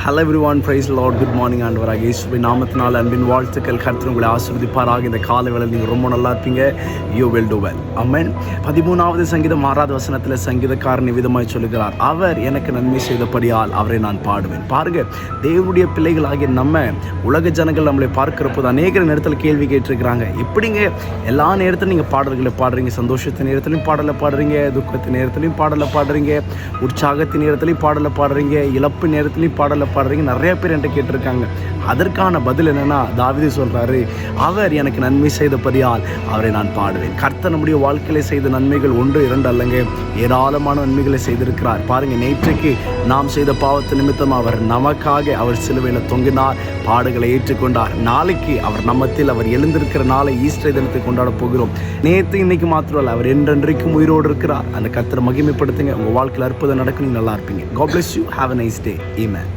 Hello everyone, praise lord. Good morning. ஆண்டவராக இயேசுவின் நாமத்தினால் அன்பின் வாழ்த்துக்கள். கர்த்தர் உங்களை ஆசீர்வதிப்பாராக. இந்த காலை வேளையில் நீங்கள் ரொம்ப நல்லா இருப்பீங்க. You will do well. Amen. 13வது சங்கீதம் 6வது வசனத்தில் சங்கீதக்காரன் விதமாய் சொல்லுகிறார், அவர் எனக்கு நன்மை செய்தபடியால் அவரை நான் பாடுவேன். பாருங்க, தேவனுடைய பிள்ளைகளாகிய நம்ம உலக ஜனங்கள் நம்மளை பார்க்கிற போது அநேக நேரத்தில் கேள்வி கேட்டிருக்கிறாங்க, எப்படிங்க எல்லா நேரத்திலும் நீங்கள் பாடல்களை பாடுறீங்க? சந்தோஷத்தின் நேரத்திலையும் பாடலை பாடுறீங்க, துக்கத்தின் நேரத்திலையும் பாடலை பாடுறீங்க, உற்சாகத்தின் நேரத்திலையும் பாடலை பாடுறீங்க, இழப்பு நேரத்திலையும் பாடலை பாடுறீங்க. நிறைய பேர் என்கிட்ட கேட்டிருக்காங்க. அதற்கான பதில் என்னன்னா, தாவீது சொல்றாரு, அவர் எனக்கு நன்மை செய்தபடியால் அவரை நான் பாடுவேன். கர்த்தர் நம்முடைய வாழ்க்கையில செய்த நன்மைகள் 1 2 அல்லங்க, ஏராளமான நன்மைகளை செய்திருக்கிறார். பாருங்க, நேற்றைக்கு நாம் செய்த பாவத்து நிமித்தம் அவர் நமக்காக அவர் சிலுவையில் தொங்கினார், பாடுகளை ஏற்றுக்கொண்டார். நாளைக்கு அவர் நம்மத்தில் அவர் எழுந்திருக்கிற நாளை ஈஸ்டர் தினத்தை கொண்டாட போகிறோம். நேற்று இன்னைக்கு மாத்திரம் அவர் என்றென்றைக்கும் உயிரோடு இருக்கிறார். அந்த கர்த்தரை மகிமைப்படுத்துங்க. உங்க வாழ்க்கையில் அற்புதம் நடக்கும். நல்லா இருப்பீங்க. God bless you. Have a nice day. Amen.